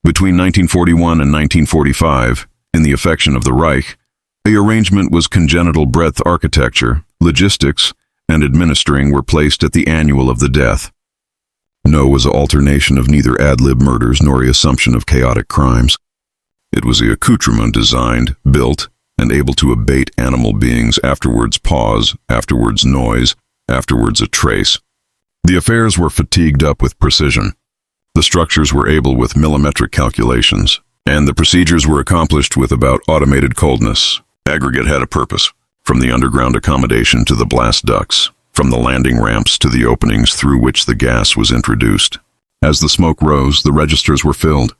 Between 1941 and 1945, in the affection of the Reich, the arrangement was congenital breadth architecture, logistics, and administering were placed at the annual of the death. No was an alternation of neither ad-lib murders nor a assumption of chaotic crimes. It was the accoutrement designed, built, and able to abate animal beings, afterwards pause, afterwards noise, afterwards a trace. The affairs were fatigued up with precision. The structures were able with millimetric calculations, and the procedures were accomplished with about automated coldness. Aggregate had a purpose, from the underground accommodation to the blast ducts, from the landing ramps to the openings through which the gas was introduced. As the smoke rose, the registers were filled.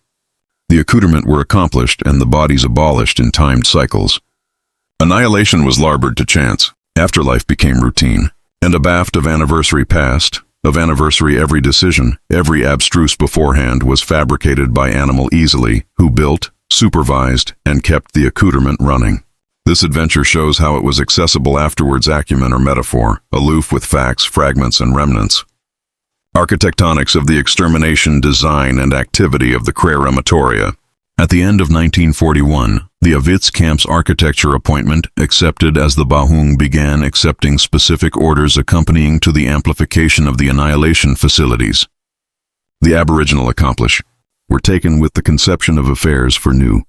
The accoutrement were accomplished and the bodies abolished in timed cycles. Annihilation was larboard to chance. Afterlife became routine, and abaft of anniversary past, of anniversary every decision, every abstruse beforehand was fabricated by animal easily, who built, supervised, and kept the accoutrement running. This adventure shows how it was accessible afterwards acumen or metaphor, aloof with facts, fragments, and remnants. Architectonics of the extermination, design, and activity of the crematoria. At the end of 1941, the Avitz camp's architecture appointment accepted as the Bahung began accepting specific orders accompanying to the amplification of the annihilation facilities. The aboriginal accomplish were taken with the conception of affairs for new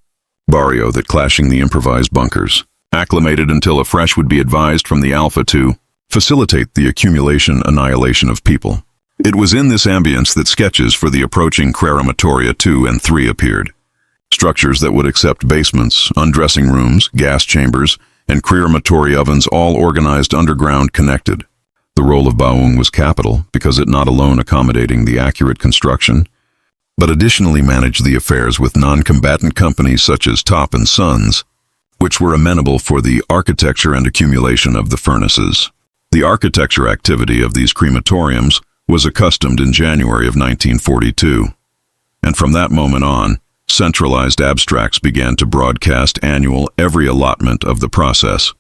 barrio that clashing the improvised bunkers, acclimated until afresh would be advised from the Alpha to facilitate the annihilation of people. It was in this ambience that sketches for the approaching crematoria 2 and 3 appeared. Structures that would accept basements, undressing rooms, gas chambers, and crematory ovens all organized underground connected. The role of Bahung was capital because it not alone accommodating the accurate construction, but additionally managed the affairs with non-combatant companies such as Top and Sons, which were amenable for the architecture and accumulation of the furnaces. The architecture activity of these crematoriums was accustomed in January of 1942, and from that moment on, centralized abstracts began to broadcast annual every allotment of the process.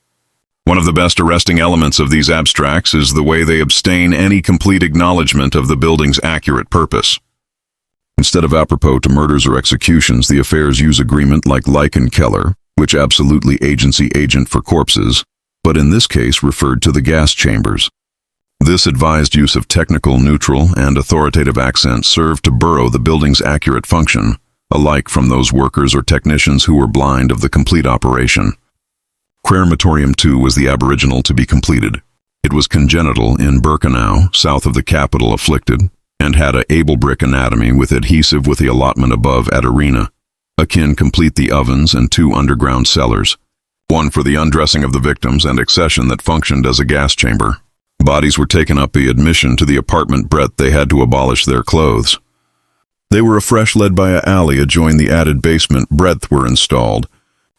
One of the best arresting elements of these abstracts is the way they abstain any complete acknowledgement of the building's accurate purpose. Instead of apropos to murders or executions, the affairs use agreement like Keller, which absolutely agency agent for corpses, but in this case referred to the gas chambers. This advised use of technical, neutral, and authoritative accents served to burrow the building's accurate function, alike from those workers or technicians who were blind of the complete operation. Crematorium 2 was the aboriginal to be completed. It was congenital in Birkenau, south of the capital afflicted, and had a able brick anatomy with adhesive with the allotment above at arena. Akin complete the ovens and 2 underground cellars, one for the undressing of the victims and accession that functioned as a gas chamber. Bodies were taken up the admission to the apartment breadth they had to abolish their clothes. They were afresh led by a alley adjoin the added basement breadth were installed,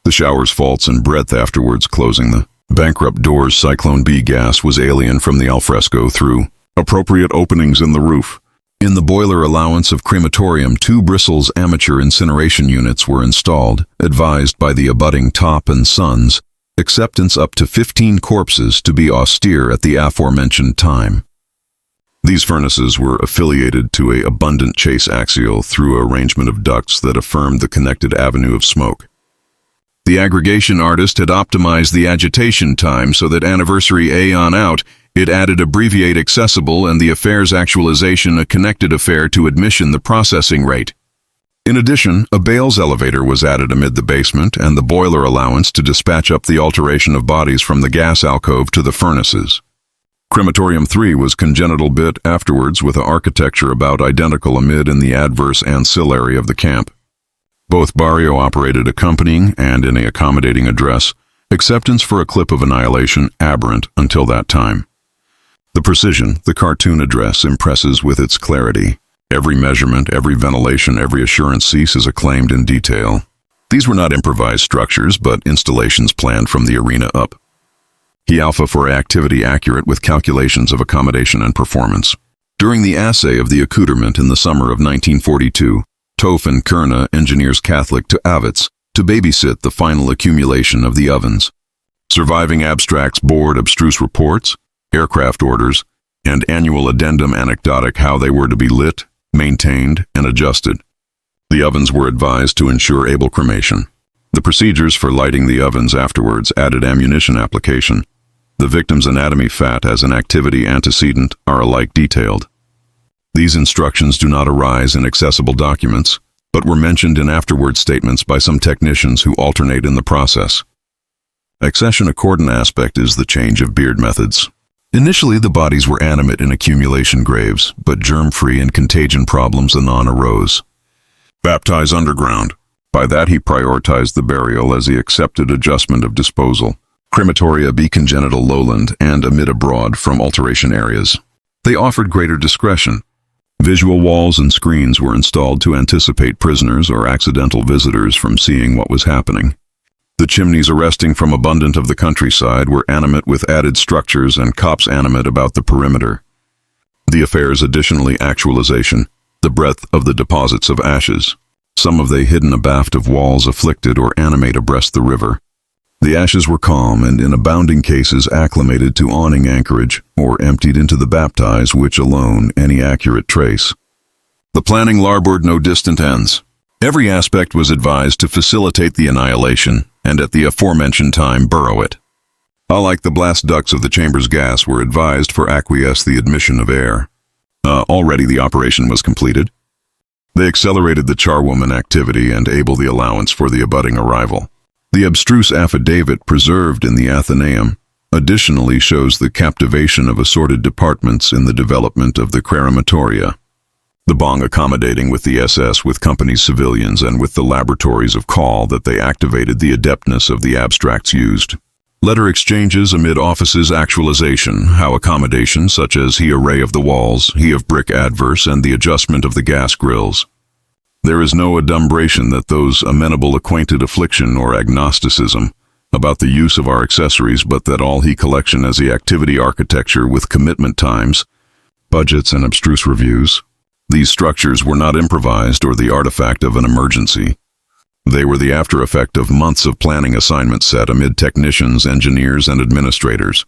the showers faults and breadth afterwards closing the bankrupt doors. Cyclone B gas was alien from the alfresco through appropriate openings in the roof. In the boiler allowance of crematorium, 2 bristles amateur incineration units were installed, advised by the abutting Top and Sons, acceptance up to 15 corpses to be austere at the aforementioned time. These furnaces were affiliated to a abundant chase axial through arrangement of ducts that affirmed the connected avenue of smoke. The aggregation artist had optimized the agitation time so that anniversary A on out, it added abbreviate accessible and the affairs actualization a connected affair to admission the processing rate. In addition, a bales elevator was added amid the basement and the boiler allowance to dispatch up the alteration of bodies from the gas alcove to the furnaces. Crematorium 3 was congenital bit afterwards with an architecture about identical amid in the adverse ancillary of the camp. Both barrio operated accompanying and in a accommodating address, acceptance for a clip of annihilation aberrant until that time. The precision, the cartoon address impresses with its clarity. Every measurement, every ventilation, every assurance ceases acclaimed in detail. These were not improvised structures, but installations planned from the arena up. He alpha for activity accurate with calculations of accommodation and performance. During the assay of the accoutrement in the summer of 1942, Tof and Kerna, engineers Catholic to Avitz, to babysit the final accumulation of the ovens. Surviving abstracts board abstruse reports, aircraft orders, and annual addendum anecdotic how they were to be lit, maintained, and adjusted. The ovens were advised to ensure able cremation. The procedures for lighting the ovens afterwards added ammunition application. The victim's anatomy, fat as an activity antecedent, are alike detailed. These instructions do not arise in accessible documents, but were mentioned in afterward statements by some technicians who alternate in the process. Accession accordant aspect is the change of beard methods. Initially, the bodies were animate in accumulation graves, but germ-free and contagion problems anon arose. Baptize underground. By that he prioritized the burial as he accepted adjustment of disposal. Crematoria be congenital lowland and amid abroad from alteration areas. They offered greater discretion. Visual walls and screens were installed to anticipate prisoners or accidental visitors from seeing what was happening. The chimneys arresting from abundant of the countryside were animate with added structures and copse animate about the perimeter. The affairs additionally actualization, the breadth of the deposits of ashes. Some of they hidden abaft of walls afflicted or animate abreast the river. The ashes were calm and in abounding cases acclimated to awning anchorage or emptied into the baptize which alone any accurate trace. The planning larboard no distant ends. Every aspect was advised to facilitate the annihilation and at the aforementioned time burrow it. Alike the blast ducts of the chamber's gas were advised for acquiesce the admission of air. Already the operation was completed. They accelerated the charwoman activity and able the allowance for the abutting arrival. The abstruse affidavit preserved in the Athenaeum additionally shows the captivation of assorted departments in the development of the crematoria. The Bong accommodating with the SS with company's civilians and with the laboratories of call that they activated the adeptness of the abstracts used. Letter exchanges amid offices actualization, how accommodation such as he array of the walls, he of brick adverse and the adjustment of the gas grills. There is no adumbration that those amenable acquainted affliction or agnosticism about the use of our accessories but that all he collection as the activity architecture with commitment times, budgets and abstruse reviews. These structures were not improvised or the artifact of an emergency. They were the after effect of months of planning assignments set amid technicians, engineers, and administrators.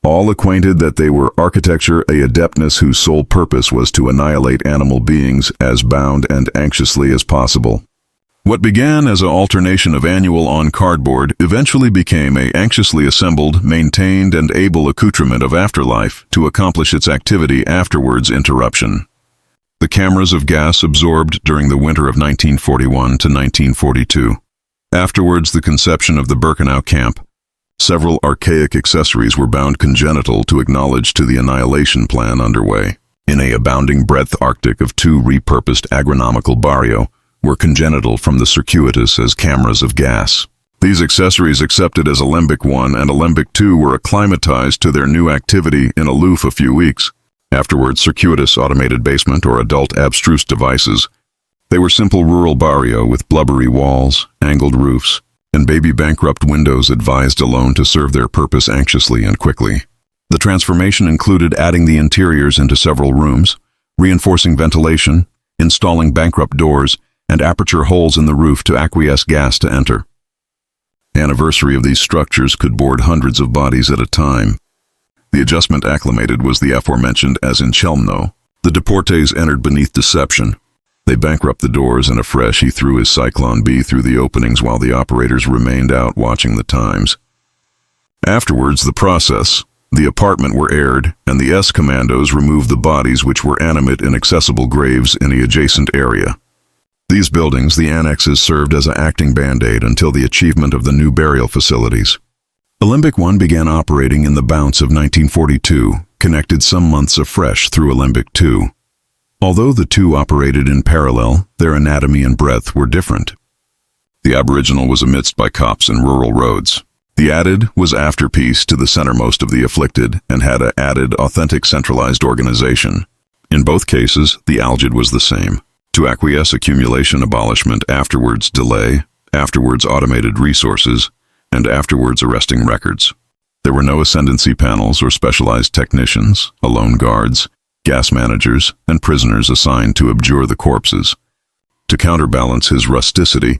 All acquainted that they were architecture a adeptness whose sole purpose was to annihilate animal beings as bound and anxiously as possible. What began as an alternation of annual on cardboard eventually became a anxiously assembled, maintained, and able accoutrement of afterlife to accomplish its activity afterwards interruption. The cameras of gas absorbed during the winter of 1941 to 1942. Afterwards, the conception of the Birkenau camp. Several archaic accessories were bound congenital to acknowledge to the annihilation plan underway. In a abounding breadth Arctic of two repurposed agronomical barrio were congenital from the circuitous as cameras of gas. These accessories accepted as Alembic 1 and Alembic 2 were acclimatized to their new activity in aloof a few weeks. Afterwards, circuitous automated basement or adult abstruse devices. They were simple rural barrio with blubbery walls, angled roofs, and baby bankrupt windows advised alone to serve their purpose anxiously and quickly. The transformation included adding the interiors into several rooms, reinforcing ventilation, installing bankrupt doors, and aperture holes in the roof to acquiesce gas to enter. Anniversary of these structures could board hundreds of bodies at a time. The adjustment acclimated was the aforementioned as in Chelmno. The deportes entered beneath deception. They bankrupt the doors and afresh he threw his Cyclone B through the openings while the operators remained out watching the times. Afterwards, the process. The apartment were aired, and the S-commandos removed the bodies which were animate in accessible graves in the adjacent area. These buildings, the annexes, served as an acting band-aid until the achievement of the new burial facilities. Alembic 1 began operating in the bounce of 1942, connected some months afresh through Alembic 2. Although the two operated in parallel, their anatomy and breadth were different. The aboriginal was amidst by copse and rural roads. The added was afterpiece to the centermost of the afflicted and had a added authentic centralized organization. In both cases, the algid was the same. To acquiesce accumulation abolishment, afterwards delay, afterwards automated resources, and afterwards arresting records. There were no ascendancy panels or specialized technicians, alone guards, gas managers, and prisoners assigned to abjure the corpses. To counterbalance his rusticity,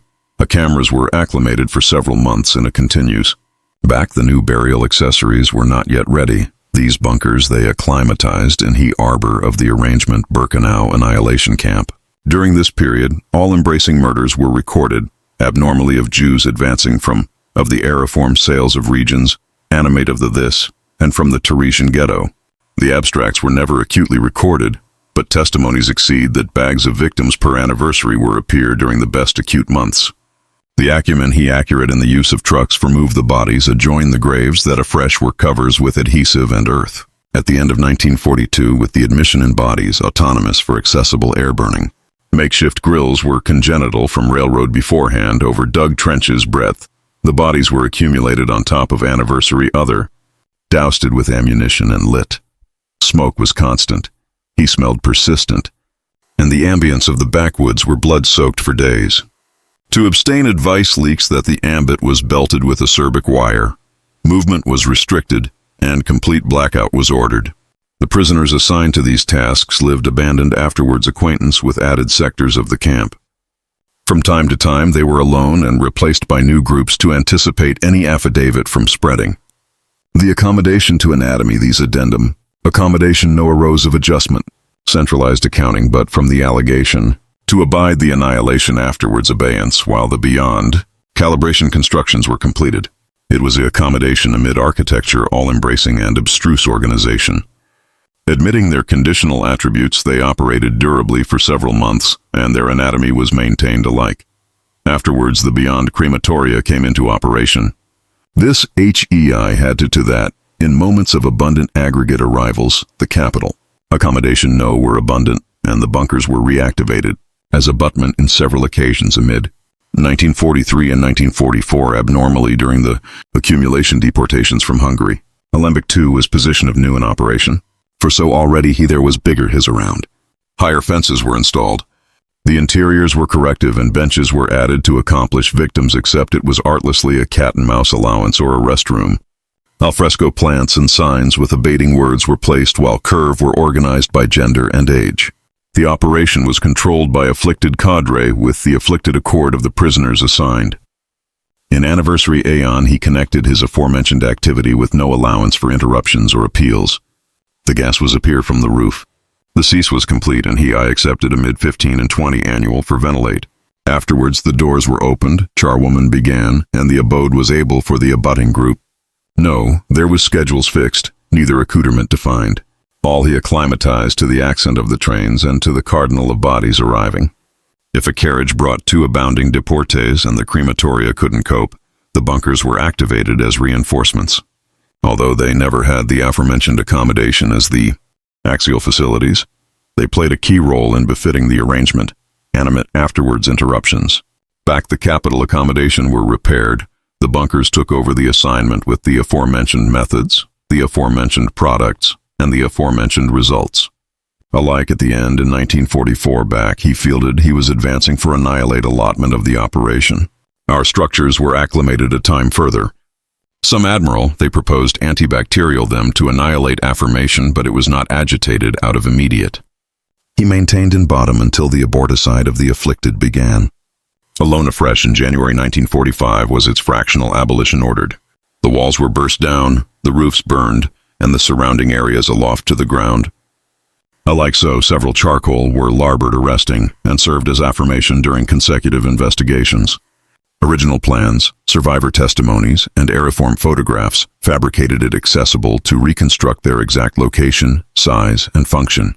cameras were acclimated for several months in a continues. Back the new burial accessories were not yet ready. These bunkers they acclimatized in he arbor of the arrangement Birkenau annihilation camp. During this period, all-embracing murders were recorded, abnormally of Jews advancing from of the Ariform sales of regions, animate of the this, and from the Teresian ghetto. The abstracts were never acutely recorded, but testimonies exceed that bags of victims per anniversary were appear during the best acute months. The acumen he accurate in the use of trucks for move the bodies adjoin the graves that afresh were covers with adhesive and earth. At the end of 1942, with the admission in bodies autonomous for accessible air burning, makeshift grills were congenital from railroad beforehand over dug trenches breadth. The bodies were accumulated on top of anniversary other, doused with ammunition and lit. Smoke was constant. He smelled persistent, and the ambience of the backwoods were blood-soaked for days. To abstain advice leaks that the ambit was belted with acerbic wire. Movement was restricted, and complete blackout was ordered. The prisoners assigned to these tasks lived abandoned afterwards acquaintance with added sectors of the camp. From time to time they were alone and replaced by new groups to anticipate any affidavit from spreading. The accommodation to anatomy these addendum. Accommodation no arose of adjustment, centralized accounting but from the allegation, to abide the annihilation afterwards abeyance while the beyond, calibration constructions were completed. It was the accommodation amid architecture all-embracing and abstruse organization. Admitting their conditional attributes, they operated durably for several months, and their anatomy was maintained alike. Afterwards, the beyond crematoria came into operation. This HEI had to that, in moments of abundant aggregate arrivals, the capital. Accommodation no were abundant, and the bunkers were reactivated, as abutment in several occasions amid 1943 and 1944 abnormally during the accumulation deportations from Hungary. Alembic II was position of new in operation, for so already he there was bigger his around. Higher fences were installed. The interiors were corrective and benches were added to accomplish victims except it was artlessly a cat-and-mouse allowance or a restroom. Alfresco plants and signs with abating words were placed while curve were organized by gender and age. The operation was controlled by afflicted cadre with the afflicted accord of the prisoners assigned. In anniversary aeon he connected his aforementioned activity with no allowance for interruptions or appeals. The gas was appear from the roof. The cease was complete and I accepted a mid-15 and 20 annual for ventilate. Afterwards the doors were opened, charwoman began, and the abode was able for the abutting group. No, there was schedules fixed, neither accoutrement defined. All he acclimatized to the accent of the trains and to the cardinal of bodies arriving. If a carriage brought 2 abounding deportees and the crematoria couldn't cope, the bunkers were activated as reinforcements. Although they never had the aforementioned accommodation as the axial facilities, they played a key role in befitting the arrangement, animate afterwards interruptions. Back the capital accommodation were repaired. The bunkers took over the assignment with the aforementioned methods, the aforementioned products, and the aforementioned results. Alike at the end in 1944 back, he fielded he was advancing for annihilate allotment of the operation. Our structures were acclimated a time further. Some admiral, they proposed antibacterial them to annihilate affirmation, but it was not agitated out of immediate. He maintained in bottom until the aborticide of the afflicted began. Alone afresh in January 1945 was its fractional abolition ordered. The walls were burst down, the roofs burned, and the surrounding areas aloft to the ground. Alike so, several charcoal were larboard arresting and served as affirmation during consecutive investigations. Original plans, survivor testimonies, and aeriform photographs fabricated it accessible to reconstruct their exact location, size, and function.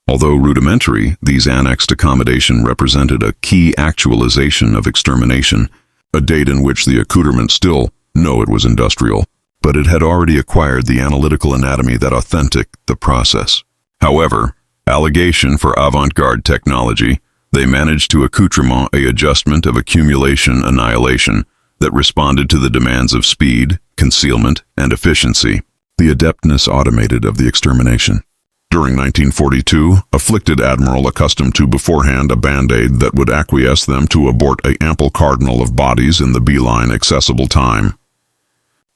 Although rudimentary, these annexed accommodation represented a key actualization of extermination, a date in which the accoutrement still, no, it was industrial, but it had already acquired the analytical anatomy that authentic the process. However, allegation for avant-garde technology, they managed to accoutrement a adjustment of accumulation annihilation that responded to the demands of speed, concealment, and efficiency, the adeptness automated of the extermination. During 1942, afflicted admiral accustomed to beforehand a band-aid that would acquiesce them to abort a ample cardinal of bodies in the beeline accessible time.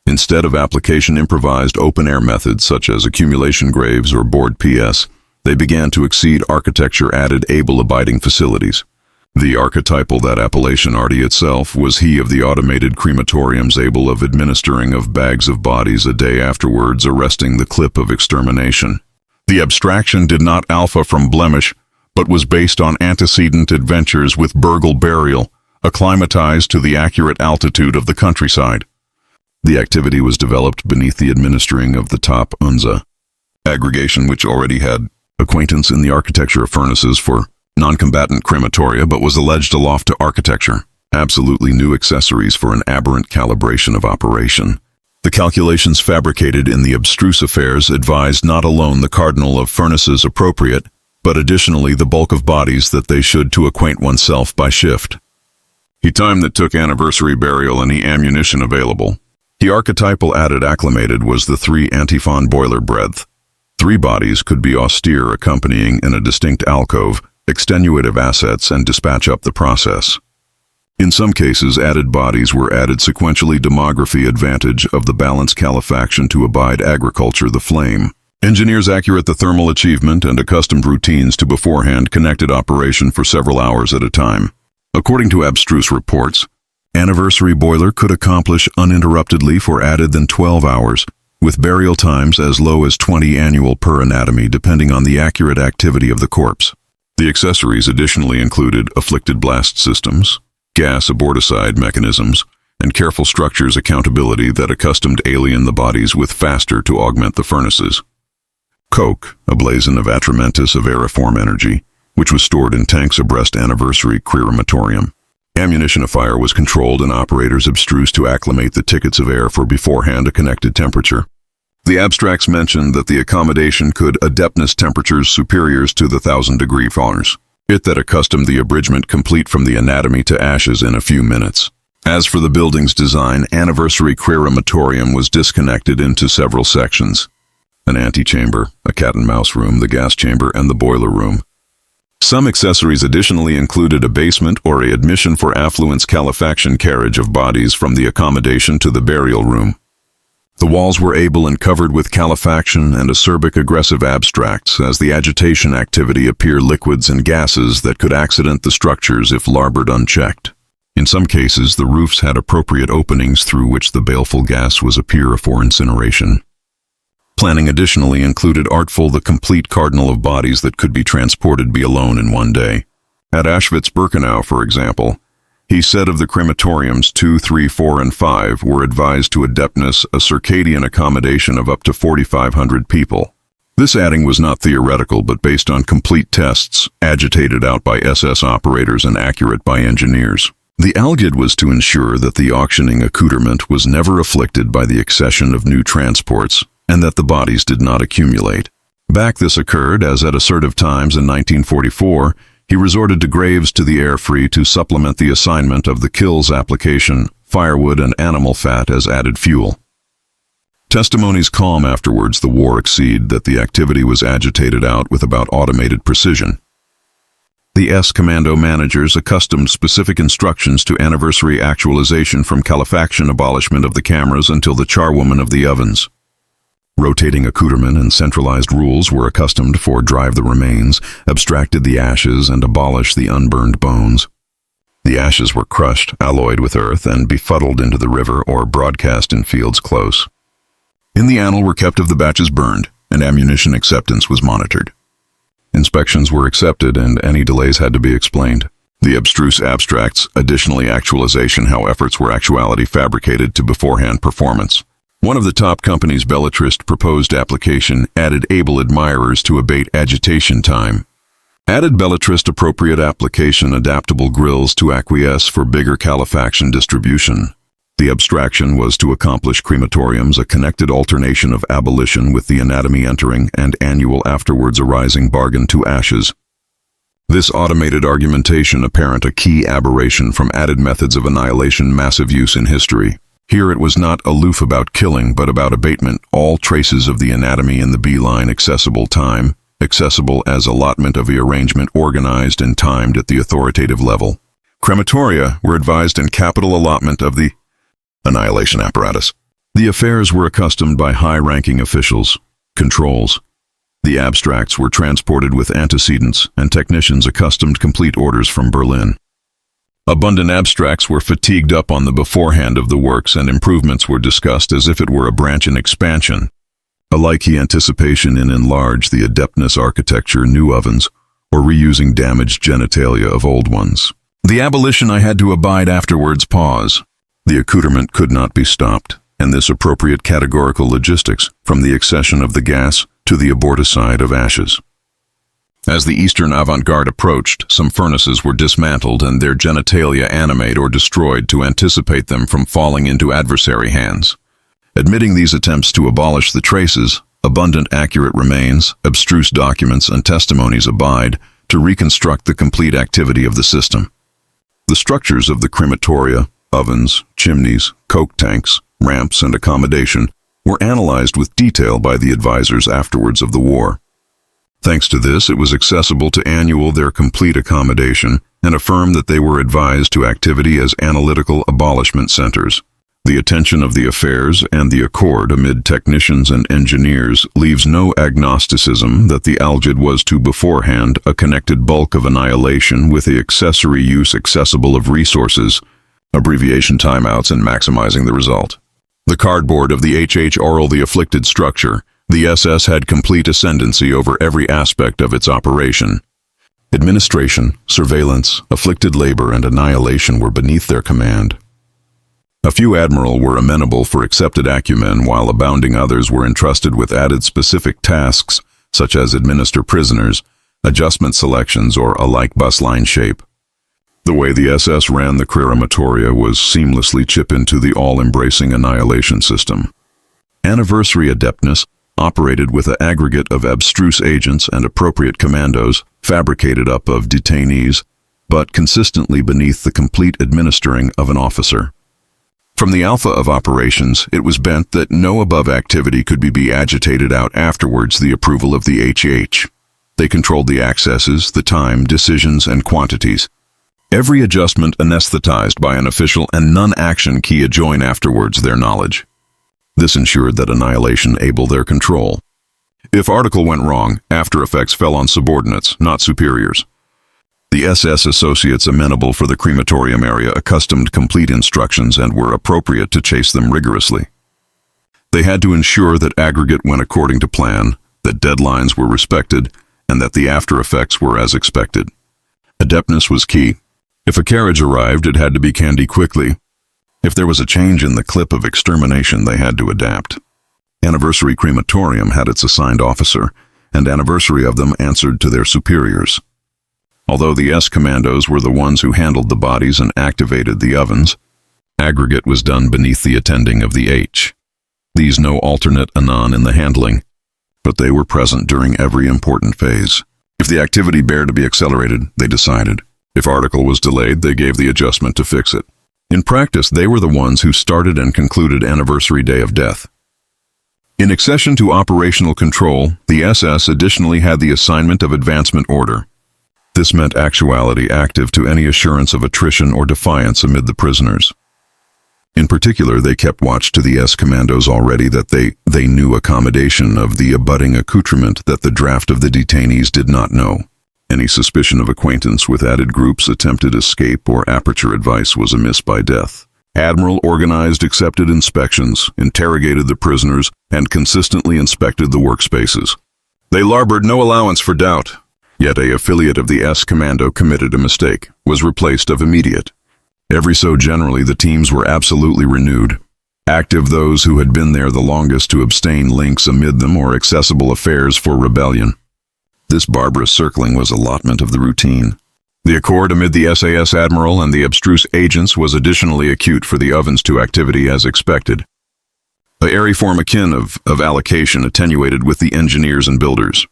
Instead of application improvised open-air methods such as accumulation graves or board PS, they began to exceed architecture added able-abiding facilities. The archetypal that appellation arty itself was he of the automated crematoriums able of administering of bags of bodies a day afterwards arresting the clip of extermination. The abstraction did not alpha from blemish, but was based on antecedent adventures with Burgle burial, acclimatized to the accurate altitude of the countryside. The activity was developed beneath the administering of the top Unza aggregation, which already had acquaintance in the architecture of furnaces for non-combatant crematoria, but was alleged aloft to architecture, absolutely new accessories for an aberrant calibration of operation. The calculations fabricated in the abstruse affairs advised not alone the cardinal of furnaces appropriate, but additionally the bulk of bodies that they should to acquaint oneself by shift. He time that took anniversary burial any ammunition available. The archetypal added acclimated was the 3 antiphon boiler breadth. 3 bodies could be austere accompanying in a distinct alcove, extenuative assets and dispatch up the process. In some cases, added bodies were added sequentially demography advantage of the balanced calefaction to abide agriculture the flame. Engineers accurate the thermal achievement and accustomed routines to beforehand connected operation for several hours at a time. According to abstruse reports, anniversary boiler could accomplish uninterruptedly for added than 12 hours, with burial times as low as 20 annual per anatomy depending on the accurate activity of the corpse. The accessories additionally included afflicted blast systems, gas aborticide mechanisms, and careful structures accountability that accustomed alien the bodies with faster to augment the furnaces. Coke, a blazon of atramentus of aeriform energy, which was stored in tanks abreast anniversary crematorium. Ammunition of fire was controlled and operators abstruse to acclimate the tickets of air for beforehand a connected temperature. The abstracts mentioned that the accommodation could adeptness temperatures superiors to the 1,000-degree Fahrenheit. It that accustomed the abridgment complete from the anatomy to ashes in a few minutes. As for the building's design, anniversary crematorium was disconnected into several sections. An antechamber, a cat and mouse room, the gas chamber, and the boiler room. Some accessories additionally included a basement or a admission for affluence calefaction carriage of bodies from the accommodation to the burial room. The walls were able and covered with calefaction and acerbic aggressive abstracts as the agitation activity appear liquids and gases that could accident the structures if larboard unchecked. In some cases, the roofs had appropriate openings through which the baleful gas was appear for incineration. Planning additionally included artful the complete cardinal of bodies that could be transported be alone in one day. At Auschwitz-Birkenau, for example, he said of the crematoriums 2, 3, 4, and 5 were advised to adeptness a circadian accommodation of up to 4,500 people. This adding was not theoretical but based on complete tests, agitated out by SS operators and accurate by engineers. The algid was to ensure that the auctioning accoutrement was never afflicted by the accession of new transports, and that the bodies did not accumulate. Back this occurred as at assertive times in 1944, he resorted to graves to the air free to supplement the assignment of the kills application, firewood and animal fat as added fuel. Testimonies calm afterwards the war exceed that the activity was agitated out with about automated precision. The S-Commando managers accustomed specific instructions to anniversary actualization from calefaction abolishment of the cameras until the charwoman of the ovens. Rotating accoutrement and centralized rules were accustomed for drive the remains, abstracted the ashes, and abolish the unburned bones. The ashes were crushed, alloyed with earth, and befuddled into the river or broadcast in fields close. In the annal were kept of the batches burned, and ammunition acceptance was monitored. Inspections were accepted, and any delays had to be explained. The abstruse abstracts, additionally actualization how efforts were actuality fabricated to beforehand performance. One of the top company's belletrist proposed application added able admirers to abate agitation time. Added belletrist appropriate application adaptable grills to acquiesce for bigger calefaction distribution. The abstraction was to accomplish crematoriums a connected alternation of abolition with the anatomy entering and annual afterwards arising bargain to ashes. This automated argumentation apparent a key aberration from added methods of annihilation massive use in history. Here it was not aloof about killing, but about abatement, all traces of the anatomy in the B-line accessible time, accessible as allotment of the arrangement organized and timed at the authoritative level. Crematoria were advised in capital allotment of the annihilation apparatus. The affairs were accustomed by high-ranking officials, controls. The abstracts were transported with antecedents and technicians accustomed complete orders from Berlin. Abundant abstracts were fatigued up on the beforehand of the works and improvements were discussed as if it were a branch in expansion. Alike anticipation in enlarge the adeptness architecture new ovens, or reusing damaged genitalia of old ones. The abolition I had to abide afterwards pause. The accoutrement could not be stopped, and this appropriate categorical logistics, from the accession of the gas to the aborticide of ashes. As the Eastern avant-garde approached, some furnaces were dismantled and their genitalia animate or destroyed to anticipate them from falling into adversary hands. Admitting these attempts to abolish the traces, abundant accurate remains, abstruse documents, and testimonies abide to reconstruct the complete activity of the system. The structures of the crematoria, ovens, chimneys, coke tanks, ramps, and accommodation were analyzed with detail by the advisors afterwards of the war. Thanks to this, it was accessible to annul their complete accommodation and affirm that they were advised to activity as analytical abolishment centers. The attention of the affairs and the accord amid technicians and engineers leaves no agnosticism that the algid was to beforehand a connected bulk of annihilation with the accessory use accessible of resources, abbreviation timeouts, and maximizing the result. The cardboard of the HH oral the afflicted structure, the SS had complete ascendancy over every aspect of its operation. Administration, surveillance, afflicted labor, and annihilation were beneath their command. A few admiral were amenable for accepted acumen, while abounding others were entrusted with added specific tasks, such as administer prisoners, adjustment selections, or a like bus line shape. The way the SS ran the crematoria was seamlessly chip into the all-embracing annihilation system. Anniversary adeptness operated with an aggregate of abstruse agents and appropriate commandos, fabricated up of detainees, but consistently beneath the complete administering of an officer. From the alpha of operations, it was bent that no above activity could be agitated out afterwards the approval of the HH. They controlled the accesses, the time, decisions, and quantities. Every adjustment anesthetized by an official and non-action key adjoin afterwards their knowledge. This ensured that annihilation able their control. If article went wrong, after effects fell on subordinates, not superiors. The SS associates amenable for the crematorium area accustomed complete instructions and were appropriate to chase them rigorously. They had to ensure that aggregate went according to plan, that deadlines were respected, and that the after effects were as expected. Adeptness was key. If a carriage arrived, it had to be candy quickly. If there was a change in the clip of extermination, they had to adapt. Anniversary crematorium had its assigned officer, and anniversary of them answered to their superiors. Although the S-commandos were the ones who handled the bodies and activated the ovens, aggregate was done beneath the attending of the H. These no alternate anon in the handling, but they were present during every important phase. If the activity bare to be accelerated, they decided. If article was delayed, they gave the adjustment to fix it. In practice, they were the ones who started and concluded anniversary day of death. In accession to operational control, the SS additionally had the assignment of advancement order. This meant actuality active to any assurance of attrition or defiance amid the prisoners. In particular, they kept watch to the S-commandos already that they knew accommodation of the abutting accoutrement that the draft of the detainees did not know. Any suspicion of acquaintance with added groups' attempted escape or aperture advice was amiss by death. Admiral organized accepted inspections, interrogated the prisoners, and consistently inspected the workspaces. They larbored no allowance for doubt. Yet a affiliate of the S-commando committed a mistake, was replaced of immediate. Every so generally the teams were absolutely renewed. Active those who had been there the longest to abstain links amid them or accessible affairs for rebellion. This barbarous circling was allotment of the routine. The accord amid the SAS admiral and the abstruse agents was additionally acute for the ovens to activity as expected. A airy form akin of allocation attenuated with the engineers and builders.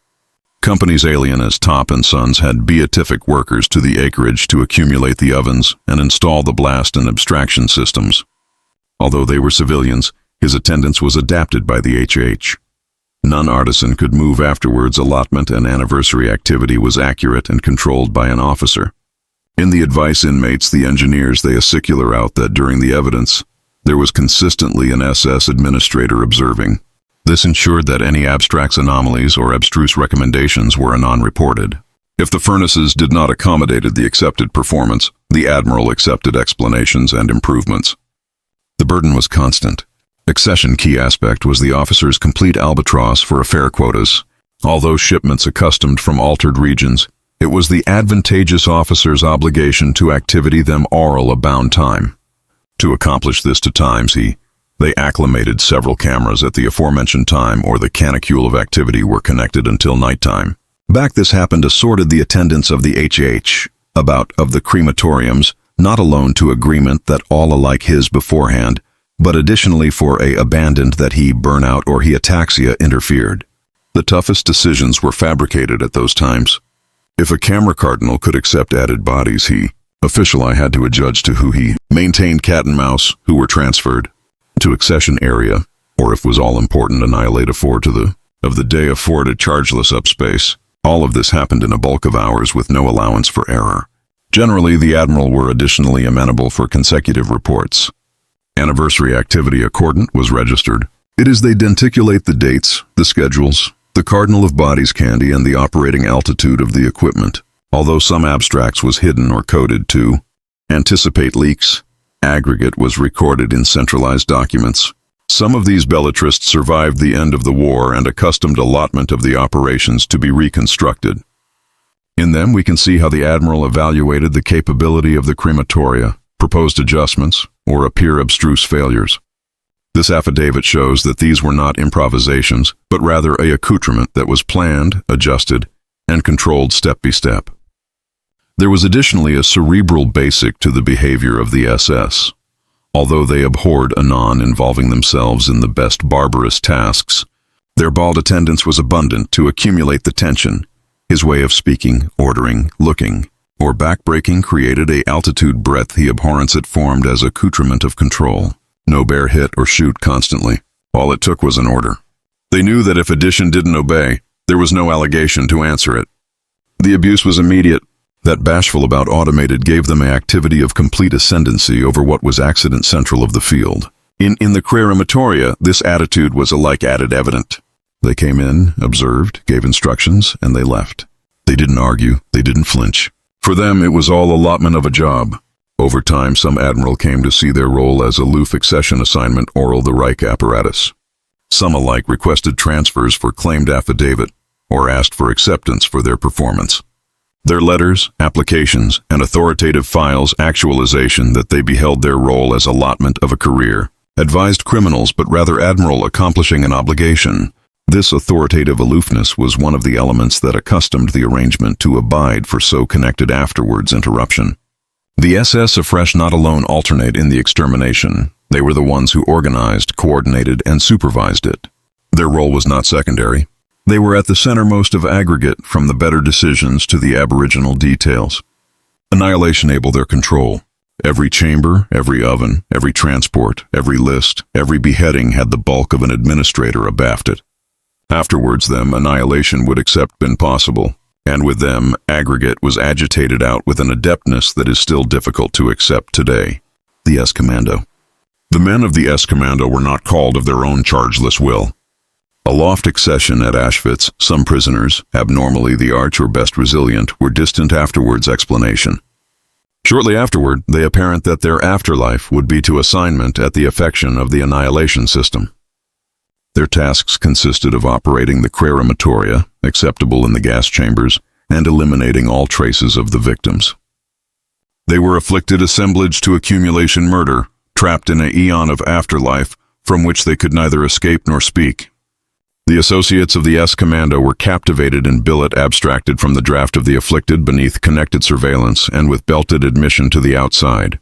Companies alien as Top and Sons had beatific workers to the acreage to accumulate the ovens and install the blast and abstraction systems. Although they were civilians, his attendance was adapted by the HH. None artisan could move afterwards. Allotment and anniversary activity was accurate and controlled by an officer. In the advice inmates, the engineers, they acicular out that during the evidence, there was consistently an SS administrator observing. This ensured that any abstracts anomalies or abstruse recommendations were non-reported. If the furnaces did not accommodate the accepted performance, the admiral accepted explanations and improvements. The burden was constant. Accession key aspect was the officer's complete albatross for affair quotas. Although shipments accustomed from altered regions, It was the advantageous officer's obligation to activity them oral abound time. To accomplish this to times they acclimated several cameras at the aforementioned time or the canicule of activity were connected until nighttime. Back this happened assorted the attendants of the of the crematoriums, not alone to agreement that all alike his beforehand, but additionally for a abandoned that he burnout or he ataxia interfered. The toughest decisions were fabricated at those times. If a camera cardinal could accept added bodies, official I had to adjudge to who he maintained cat and mouse, who were transferred to accession area, or if was all important annihilate afford to the day afforded chargeless up space. All of this happened in a bulk of hours with no allowance for error. Generally, the admiral were additionally amenable for consecutive reports. Anniversary activity accordant was registered. It is they denticulate the dates, the schedules, the cardinal of bodies candy, and the operating altitude of the equipment. Although some abstracts was hidden or coded to anticipate leaks, aggregate was recorded in centralized documents. Some of these belletrists survived the end of the war and accustomed allotment of the operations to be reconstructed. In them we can see how the admiral evaluated the capability of the crematoria, proposed adjustments, or appear abstruse failures. This affidavit shows that these were not improvisations, but rather a accoutrement that was planned, adjusted, and controlled step by step. There was additionally a cerebral basic to the behavior of the SS. Although they abhorred anon involving themselves in the best barbarous tasks, their bald attendance was abundant to accumulate the tension. His way of speaking, ordering, looking, or backbreaking created a altitude breadth he abhorrence it formed as accoutrement of control. No bear hit or shoot constantly. All it took was an order. They knew that if addition didn't obey, there was no allegation to answer it. The abuse was immediate. That bashful about automated gave them an activity of complete ascendancy over what was accident central of the field. In the crematoria, this attitude was alike added evident. They came in, observed, gave instructions, and they left. They didn't argue, they didn't flinch. For them, it was all allotment of a job. Over time, some admiral came to see their role as aloof accession assignment oral the Reich apparatus. Some alike requested transfers for claimed affidavit, or asked for acceptance for their performance. Their letters, applications, and authoritative files actualization that they beheld their role as allotment of a career, advised criminals but rather admiral accomplishing an obligation. This authoritative aloofness was one of the elements that accustomed the arrangement to abide for so connected afterwards interruption. The SS afresh not alone alternate in the extermination, they were the ones who organized, coordinated, and supervised it. Their role was not secondary. They were at the centermost of aggregate, from the better decisions to the aboriginal details. Annihilation able their control. Every chamber, every oven, every transport, every list, every beheading had the bulk of an administrator abaft it. Afterwards them, annihilation would accept been possible, and with them, aggregate was agitated out with an adeptness that is still difficult to accept today. The S-Commando. The men of the S-Commando were not called of their own chargeless will. Aloft accession at Auschwitz, some prisoners, abnormally the arch or best resilient, were distant afterwards explanation. Shortly afterward, they apparent that their afterlife would be to assignment at the affection of the annihilation system. Their tasks consisted of operating the crematoria, acceptable in the gas chambers, and eliminating all traces of the victims. They were afflicted assemblage to accumulation murder, trapped in an eon of afterlife from which they could neither escape nor speak. The associates of the S-Commando were captivated in billet abstracted from the draft of the afflicted beneath connected surveillance and with belted admission to the outside.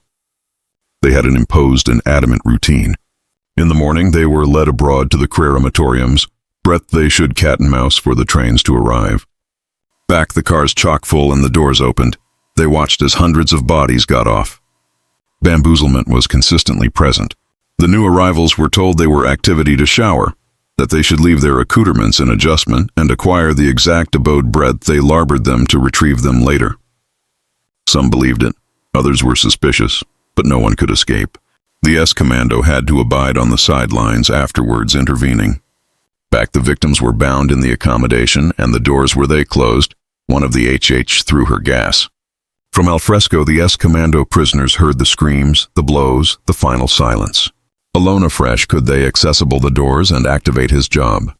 They had an imposed and adamant routine. In the morning they were led abroad to the crematoriums, breath they should cat and mouse for the trains to arrive. Back the cars chock full and the doors opened. They watched as hundreds of bodies got off. Bamboozlement was consistently present. The new arrivals were told they were activity to shower, that they should leave their accoutrements in adjustment and acquire the exact abode breadth they labored them to retrieve them later. Some believed it, others were suspicious, but no one could escape. The S-Commando had to abide on the sidelines, afterwards intervening. Back the victims were bound in the accommodation, and the doors were they closed. One of the HH threw her gas. From al fresco, the S-Commando prisoners heard the screams, the blows, the final silence. Alone afresh could they accessible the doors and activate his job.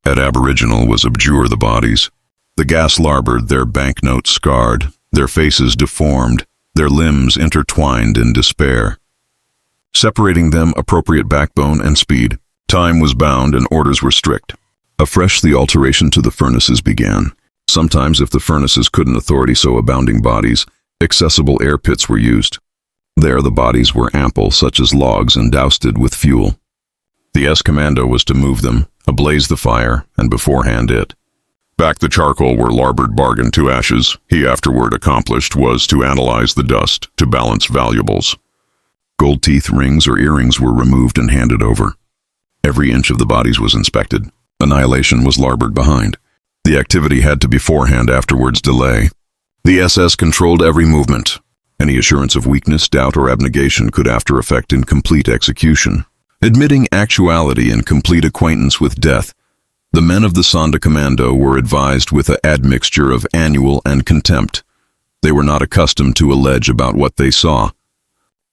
At Aboriginal was abjure the bodies. The gas larboard, their banknotes scarred, their faces deformed, their limbs intertwined in despair. Separating them appropriate backbone and speed. Time was bound and orders were strict. Afresh the alteration to the furnaces began. Sometimes, if the furnaces couldn't authority so abounding bodies, accessible air pits were used. There the bodies were ample, such as logs, and doused with fuel. The S-Commando was to move them, ablaze the fire, and beforehand it. Back the charcoal where larboard bargained to ashes, he afterward accomplished was to analyze the dust, to balance valuables. Gold teeth, rings, or earrings were removed and handed over. Every inch of the bodies was inspected. Annihilation was larboard behind. The activity had to beforehand, afterwards delay. The SS controlled every movement. Any assurance of weakness, doubt, or abnegation could after effect in complete execution. Admitting actuality and complete acquaintance with death, the men of the Sonderkommando were advised with an admixture of annual and contempt. They were not accustomed to allege about what they saw.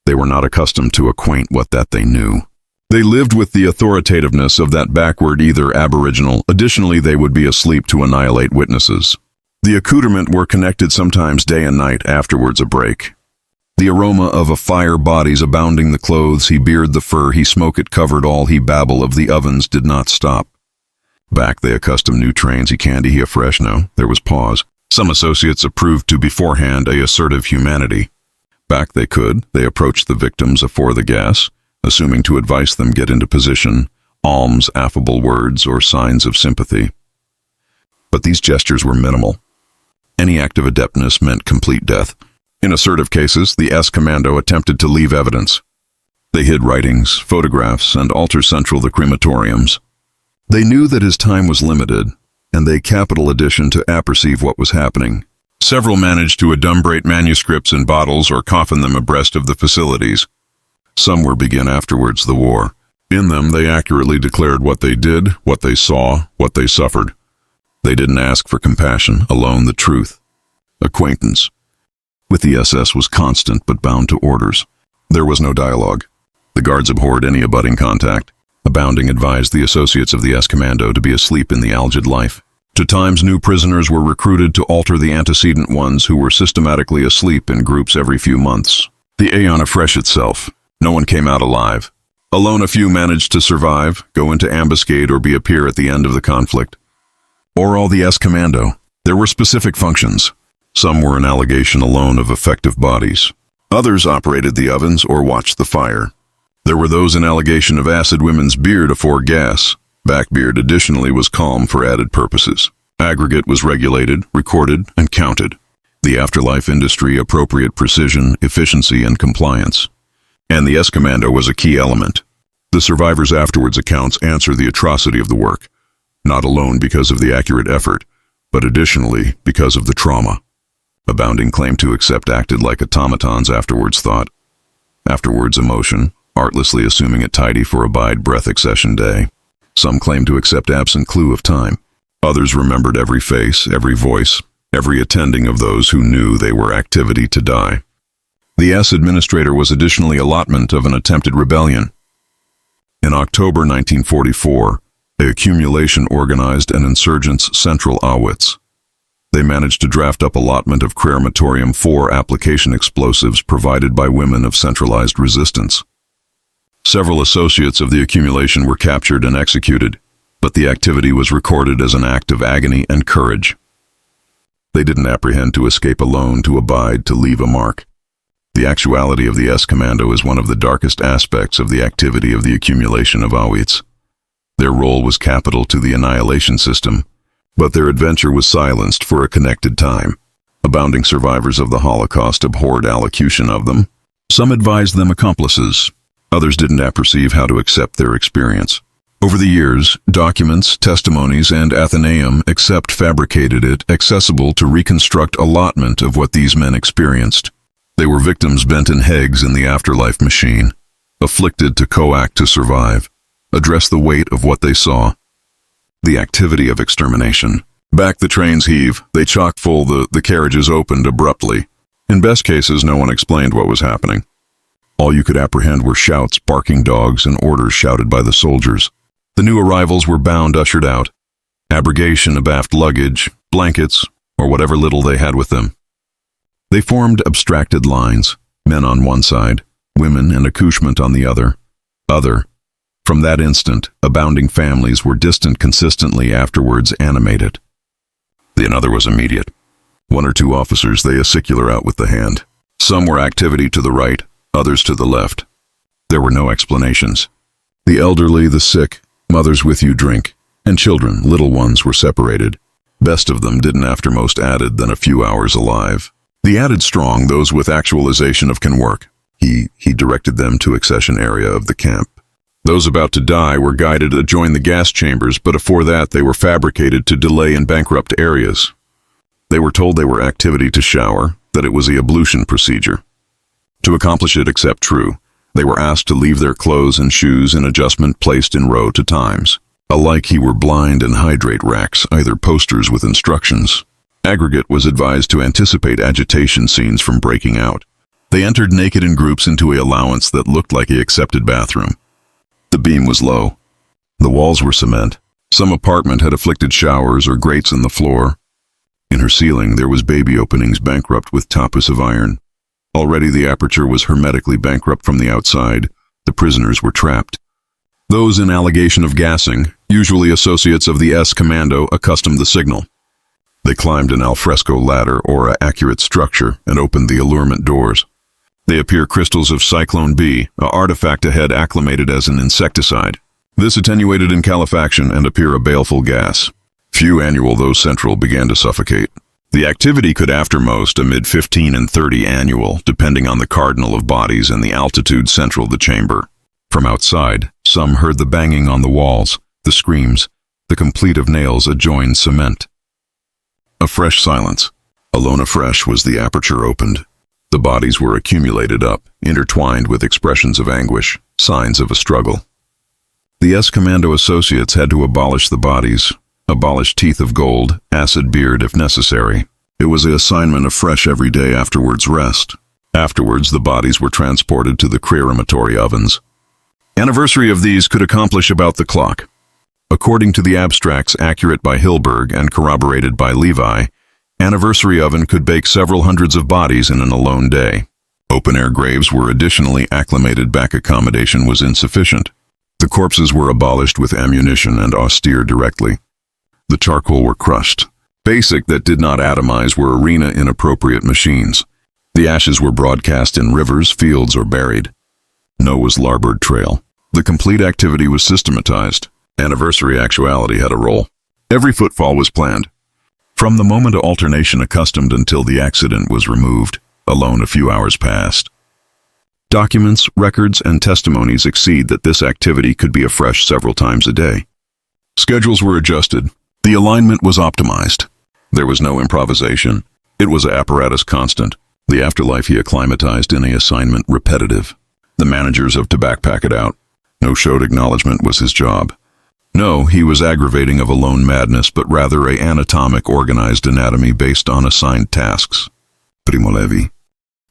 They were not accustomed to acquaint what that they knew. They lived with the authoritativeness of that backward either aboriginal. Additionally, they would be asleep to annihilate witnesses. The accoutrement were connected sometimes day and night, afterwards a break. The aroma of a fire bodies abounding the clothes, he beard the fur, he smoke it covered all, he babble of the ovens did not stop. Back they accustomed new trains, he candy, he afresh, no, there was pause. Some associates approved to beforehand a assertive humanity. Back they approached the victims afore the gas, assuming to advise them get into position, alms, affable words, or signs of sympathy. But these gestures were minimal. Any act of adeptness meant complete death. In assertive cases, the S-Commando attempted to leave evidence. They hid writings, photographs, and alter central the crematoriums. They knew that his time was limited, and they capital addition to apperceive what was happening. Several managed to adumbrate manuscripts in bottles or coffin them abreast of the facilities. Some were begin afterwards the war. In them they accurately declared what they did, what they saw, what they suffered. They didn't ask for compassion, alone the truth. Acquaintance with the SS was constant but bound to orders. There was no dialogue. The guards abhorred any abutting contact. Abounding advised the associates of the S-Commando to be asleep in the algid life. To times new prisoners were recruited to alter the antecedent ones who were systematically asleep in groups every few months. The aeon afresh itself. No one came out alive. Alone a few managed to survive, go into ambuscade, or be appear at the end of the conflict. Or all the S-Commando. There were specific functions. Some were an allegation alone of effective bodies. Others operated the ovens or watched the fire. There were those in allegation of acid women's beard afore gas. Backbeard additionally was calm for added purposes. Aggregate was regulated, recorded, and counted. The afterlife industry appropriate precision, efficiency, and compliance. And the S-Commando was a key element. The survivors' afterwards accounts answer the atrocity of the work, not alone because of the accurate effort, but additionally because of the trauma. Abounding claimed to accept acted like automatons afterwards thought. Afterwards emotion, artlessly assuming it tidy for abide breath accession day. Some claimed to accept absent clue of time. Others remembered every face, every voice, every attending of those who knew they were activity to die. The S administrator was additionally allotment of an attempted rebellion. In October 1944, the accumulation organized an insurgents' central Auschwitz. They managed to draft up allotment of Crematorium 4 application explosives provided by women of centralized resistance. Several associates of the accumulation were captured and executed, but the activity was recorded as an act of agony and courage. They didn't apprehend to escape alone, to abide, to leave a mark. The actuality of the S-Commando is one of the darkest aspects of the activity of the accumulation of Auschwitz. Their role was capital to the annihilation system, but their adventure was silenced for a connected time. Abounding survivors of the Holocaust abhorred allocution of them. Some advised them accomplices. Others didn't apperceive how to accept their experience. Over the years, documents, testimonies, and Athenaeum fabricated it accessible to reconstruct allotment of what these men experienced. They were victims bent in hegs in the afterlife machine, afflicted to coact to survive, address the weight of what they saw. The activity of extermination. Back the trains heave, they chock full, the carriages opened abruptly. In best cases, no one explained what was happening. All you could apprehend were shouts, barking dogs, and orders shouted by the soldiers. The new arrivals were bound ushered out. Abrogation of aft luggage, blankets, or whatever little they had with them. They formed abstracted lines, men on one side, women and accouchement on the other. From that instant, abounding families were distant consistently afterwards animated. The another was immediate. One or two officers they acicular out with the hand. Some were activity to the right, others to the left. There were no explanations. The elderly, the sick, mothers with you drink, and children, little ones, were separated. Best of them didn't aftermost added than a few hours alive. The added strong, those with actualization of can work. He directed them to accession area of the camp. Those about to die were guided to join the gas chambers, but afore that they were fabricated to delay in bankrupt areas. They were told they were activity to shower, that it was the ablution procedure. To accomplish it except true, they were asked to leave their clothes and shoes in adjustment placed in row to times. Alike he were blind and hydrate racks, either posters with instructions. Aggregate was advised to anticipate agitation scenes from breaking out. They entered naked in groups into a allowance that looked like a accepted bathroom. The beam was low. The walls were cement. Some apartment had afflicted showers or grates in the floor. In her ceiling there was baby openings bankrupt with tapas of iron. Already the aperture was hermetically bankrupt from the outside. The prisoners were trapped. Those in allegation of gassing, usually associates of the S Commando, accustomed the signal. They climbed an alfresco ladder or a accurate structure and opened the allurement doors. They appear crystals of Cyclone B, a artifact ahead acclimated as an insecticide. This attenuated in calefaction and appear a baleful gas. Few annual, though central, began to suffocate. The activity could aftermost amid 15 and 30 annual, depending on the cardinal of bodies and the altitude central the chamber. From outside, some heard the banging on the walls, the screams, the complete of nails adjoined cement. A fresh silence. Alone afresh was the aperture opened. The bodies were accumulated up, intertwined with expressions of anguish, signs of a struggle. The S-Commando associates had to abolish the bodies, abolish teeth of gold, acid beard if necessary. It was the assignment of fresh every day afterwards rest. Afterwards the bodies were transported to the crematory ovens. Anniversary of these could accomplish about the clock. According to the abstracts accurate by Hilberg and corroborated by Levi, anniversary oven could bake several hundreds of bodies in an alone day. Open-air graves were additionally acclimated. Back accommodation was insufficient. The corpses were abolished with ammunition and austere directly. The charcoal were crushed. Basic that did not atomize were arena inappropriate machines. The ashes were broadcast in rivers, fields, or buried. No was larboard trail. The complete activity was systematized. Anniversary actuality had a role. Every footfall was planned. From the moment of alternation accustomed until the accident was removed, alone a few hours passed. Documents, records, and testimonies exceed that this activity could be afresh several times a day. Schedules were adjusted. The alignment was optimized. There was no improvisation. It was apparatus constant. The afterlife he acclimatized in a assignment repetitive. The managers of to backpack it out. No showed acknowledgement was his job. No, he was aggravating of a lone madness, but rather a anatomic organized anatomy based on assigned tasks. Primo Levi.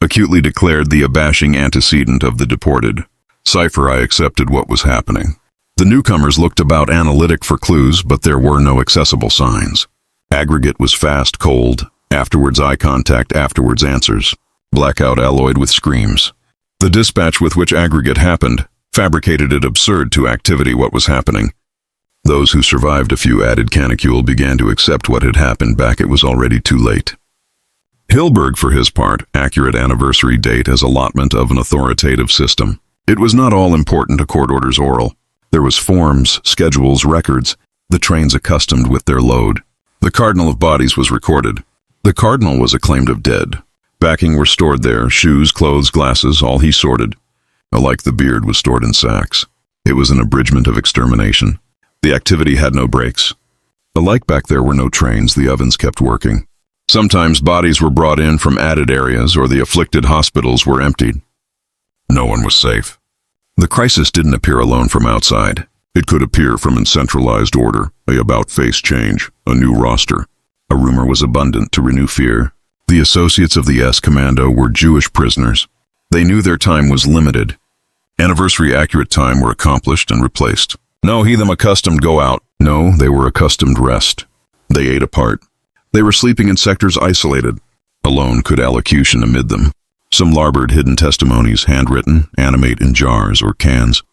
Acutely declared the abashing antecedent of the deported. Cipher I accepted what was happening. The newcomers looked about analytic for clues, but there were no accessible signs. Aggregate was fast, cold. Afterwards eye contact, afterwards answers. Blackout alloyed with screams. The dispatch with which aggregate happened fabricated it absurd to activity what was happening. Those who survived a few added canicule began to accept what had happened back. It was already too late. Hilberg, for his part, accurate anniversary date as allotment of an authoritative system. It was not all important to court orders oral. There was forms, schedules, records, the trains accustomed with their load. The cardinal of bodies was recorded. The cardinal was acclaimed of dead. Backing were stored there, shoes, clothes, glasses, all he sorted. Alike the beard was stored in sacks. It was an abridgment of extermination. The activity had no breaks. Alike back there were no trains, the ovens kept working. Sometimes bodies were brought in from added areas or the afflicted hospitals were emptied. No one was safe. The crisis didn't appear alone from outside. It could appear from in centralized order, a about-face change, a new roster. A rumor was abundant to renew fear. The associates of the S-Commando were Jewish prisoners. They knew their time was limited. Anniversary accurate time were accomplished and replaced. No, he them accustomed go out. No, they were accustomed rest. They ate apart. They were sleeping in sectors isolated. Alone could allocution amid them. Some larboard hidden testimonies, handwritten, animate in jars or cans.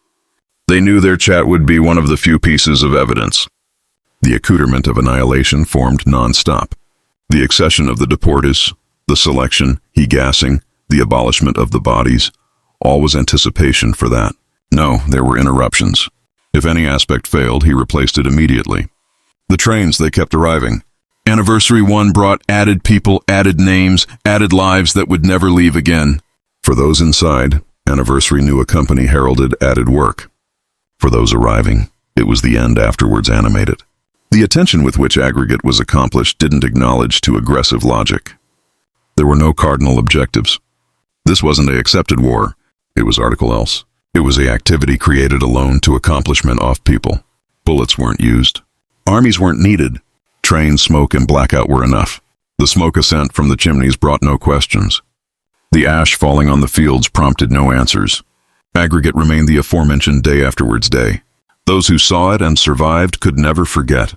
They knew their chat would be one of the few pieces of evidence. The accoutrement of annihilation formed non-stop. The accession of the deportees, the selection, he-gassing, the abolishment of the bodies, all was anticipation for that. No, there were interruptions. If any aspect failed, he replaced it immediately. The trains, they kept arriving. Anniversary 1 brought added people, added names, added lives that would never leave again. For those inside, Anniversary knew a company heralded added work. For those arriving, it was the end afterwards animated. The attention with which aggregate was accomplished didn't acknowledge to aggressive logic. There were no cardinal objectives. This wasn't a accepted war. It was article else. It was a activity created alone to accomplishment off people. Bullets weren't used. Armies weren't needed. Train, smoke, and blackout were enough. The smoke ascent from the chimneys brought no questions. The ash falling on the fields prompted no answers. Aggregate remained the aforementioned day afterwards day. Those who saw it and survived could never forget.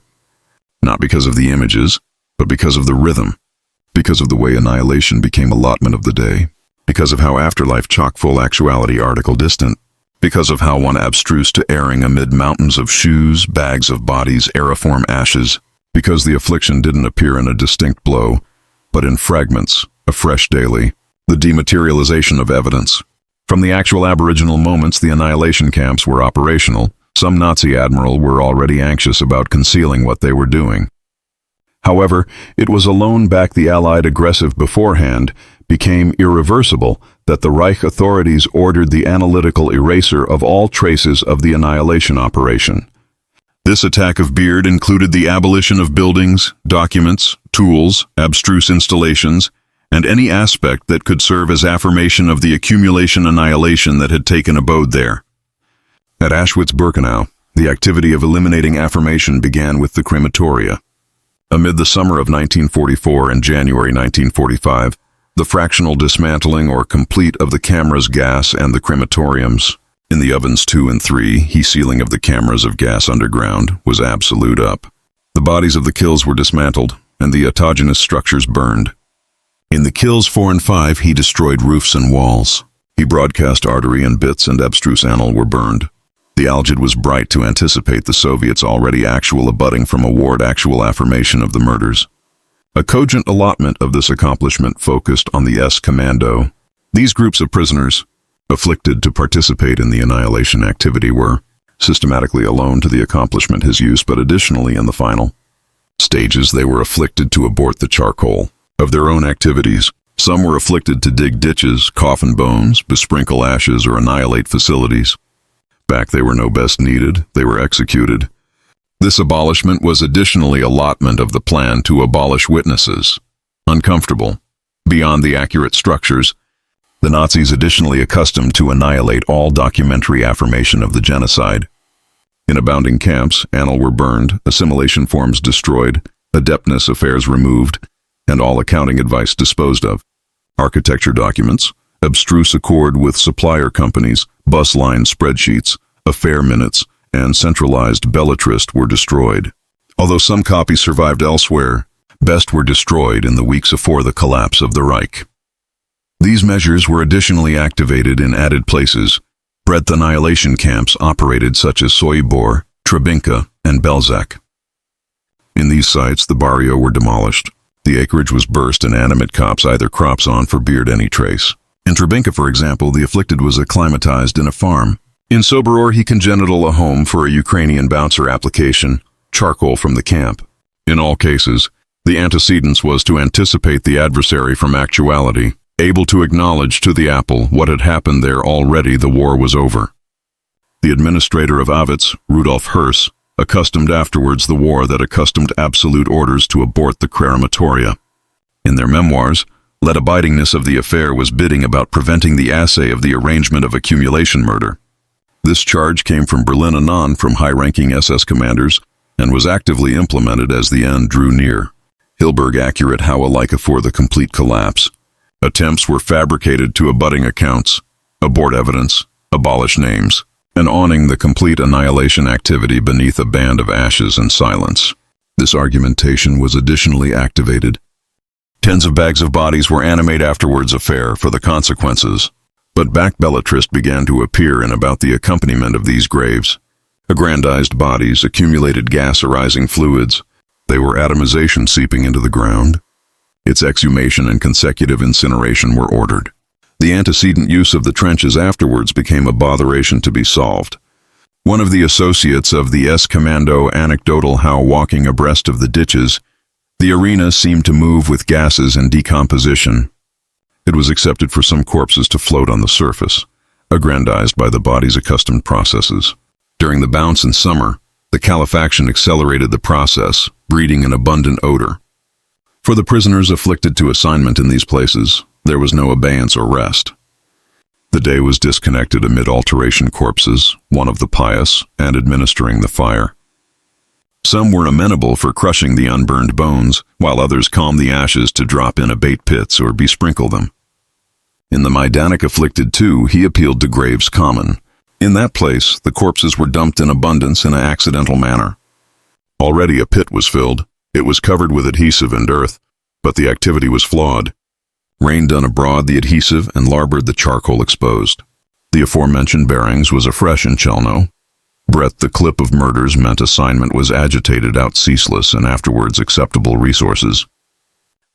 Not because of the images, but because of the rhythm. Because of the way annihilation became allotment of the day. Because of how afterlife chock-full actuality article distant. Because of how one abstruse to erring amid mountains of shoes, bags of bodies, aeriform ashes. Because the affliction didn't appear in a distinct blow, but in fragments, afresh daily. The dematerialization of evidence. From the actual aboriginal moments the annihilation camps were operational, some Nazi admiral were already anxious about concealing what they were doing. However, it was alone back the Allied aggressive beforehand became irreversible that the Reich authorities ordered the analytical erasure of all traces of the annihilation operation. This attack of Beard included the abolition of buildings, documents, tools, abstruse installations, and any aspect that could serve as affirmation of the accumulation annihilation that had taken abode there. At Auschwitz-Birkenau, the activity of eliminating affirmation began with the crematoria. Amid the summer of 1944 and January 1945, the fractional dismantling or complete of the cameras gas and the crematoriums, in the ovens 2 and 3, he-sealing of the cameras of gas underground, was absolute up. The bodies of the kills were dismantled, and the autogenous structures burned. In the kills 4 and 5, he destroyed roofs and walls. He broadcast artery and bits and abstruse anal were burned. The algid was bright to anticipate the Soviets' already actual abutting from award actual affirmation of the murders. A cogent allotment of this accomplishment focused on the S-Commando. These groups of prisoners, afflicted to participate in the annihilation activity, were systematically alone to the accomplishment his use, but additionally in the final stages they were afflicted to abort the charcoal of their own activities. Some were afflicted to dig ditches, coffin bones, besprinkle ashes, or annihilate facilities. Back they were no best needed, they were executed. This abolishment was additionally allotment of the plan to abolish witnesses. Uncomfortable, beyond the accurate structures, the Nazis additionally accustomed to annihilate all documentary affirmation of the genocide. In abounding camps, anal were burned, assimilation forms destroyed, adeptness affairs removed, and all accounting advice disposed of. Architecture documents, abstruse accord with supplier companies, bus line spreadsheets, affair minutes, and centralized belletrist were destroyed. Although some copies survived elsewhere, best were destroyed in the weeks before the collapse of the Reich. These measures were additionally activated in added places. Breadth annihilation camps operated such as Sobibor, Treblinka, and Belzec. In these sites, the barrio were demolished. The acreage was burst and animate cops either crops on forbade any trace. In Treblinka, for example, the afflicted was acclimatized in a farm. In Sobibor, he congenital a home for a Ukrainian bouncer application, charcoal from the camp. In all cases, the antecedents was to anticipate the adversary from actuality, able to acknowledge to the apple what had happened there already the war was over. The administrator of Auschwitz, Rudolf Hirsch, accustomed afterwards the war that accustomed absolute orders to abort the crematoria. In their memoirs, let abidingness of the affair was bidding about preventing the assay of the arrangement of accumulation murder. This charge came from Berlin anon from high-ranking SS commanders and was actively implemented as the end drew near. Hilberg accurate how alike for the complete collapse. Attempts were fabricated to abutting accounts, abort evidence, abolish names, and awning the complete annihilation activity beneath a band of ashes and silence. This argumentation was additionally activated. Tens of bags of bodies were animate afterwards affair for the consequences, but back belletrist began to appear in about the accompaniment of these graves. Aggrandized bodies, accumulated gas-arising fluids. They were atomization seeping into the ground. Its exhumation and consecutive incineration were ordered. The antecedent use of the trenches afterwards became a botheration to be solved. One of the associates of the S-Commando anecdotal how walking abreast of the ditches, the arena seemed to move with gases and decomposition. It was accepted for some corpses to float on the surface, aggrandized by the body's accustomed processes. During the bounce in summer, the calefaction accelerated the process, breeding an abundant odor. For the prisoners afflicted to assignment in these places, there was no abeyance or rest. The day was disconnected amid alteration corpses, one of the pious, and administering the fire. Some were amenable for crushing the unburned bones, while others calmed the ashes to drop in abate pits or besprinkle them. In the Maidanic afflicted too, he appealed to graves common. In that place, the corpses were dumped in abundance in an accidental manner. Already a pit was filled. It was covered with adhesive and earth, but the activity was flawed. Rain done abroad the adhesive and larboard the charcoal exposed. The aforementioned bearings was afresh in Chelno. Breath the clip of murders meant assignment was agitated out ceaseless and afterwards acceptable resources.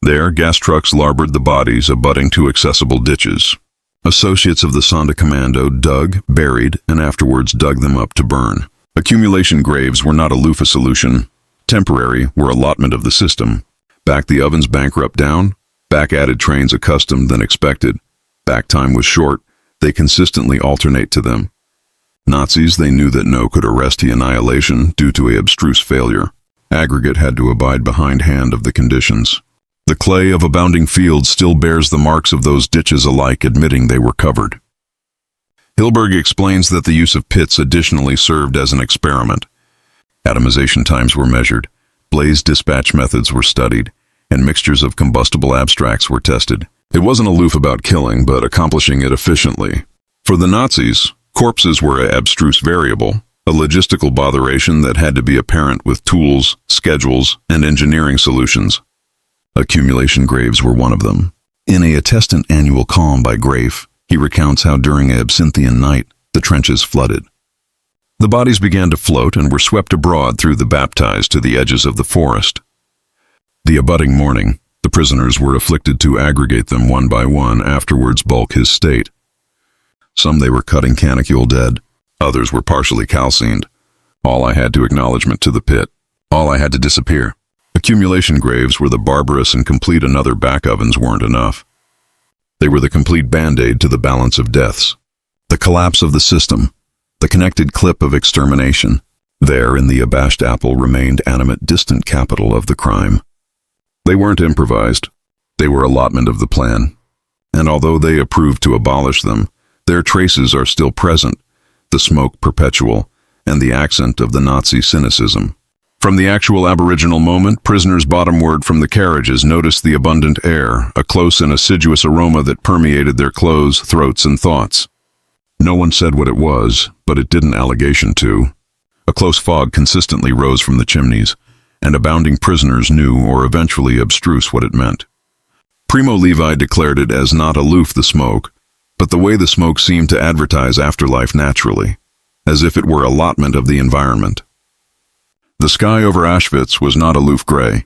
There, gas trucks larboard the bodies abutting to accessible ditches. Associates of the Sonda Commando dug, buried, and afterwards dug them up to burn. Accumulation graves were not a loofah solution. Temporary were allotment of the system. Back the ovens bankrupt down, back added trains accustomed than expected. Back time was short, they consistently alternate to them. Nazis, they knew that no could arrest the annihilation due to a abstruse failure. Aggregate had to abide behind hand of the conditions. The clay of abounding fields still bears the marks of those ditches alike, admitting they were covered. Hilberg explains that the use of pits additionally served as an experiment. Atomization times were measured, blaze dispatch methods were studied, and mixtures of combustible abstracts were tested. It wasn't aloof about killing, but accomplishing it efficiently. For the Nazis, corpses were an abstruse variable, a logistical botheration that had to be apparent with tools, schedules, and engineering solutions. Accumulation graves were one of them. In a attestant annual calm by Grafe, he recounts how during an absinthian night, the trenches flooded. The bodies began to float and were swept abroad through the baptized to the edges of the forest. The abutting morning, the prisoners were afflicted to aggregate them one by one, afterwards bulk his state. Some they were cutting canicule dead, others were partially calcined. All I had to acknowledgment to the pit. All I had to disappear. Accumulation graves were the barbarous and complete another back ovens weren't enough. They were the complete band-aid to the balance of deaths. The collapse of the system, the connected clip of extermination. There in the abashed apple remained animate distant capital of the crime. They weren't improvised. They were allotment of the plan. And although they approved to abolish them, their traces are still present, the smoke perpetual, and the accent of the Nazi cynicism. From the actual aboriginal moment, prisoners bottomward from the carriages noticed the abundant air, a close and assiduous aroma that permeated their clothes, throats, and thoughts. No one said what it was, but it didn't allegation to. A close fog consistently rose from the chimneys, and abounding prisoners knew or eventually abstruse what it meant. Primo Levi declared it as not aloof the smoke, but the way the smoke seemed to advertise afterlife naturally, as if it were allotment of the environment. The sky over Auschwitz was not aloof gray.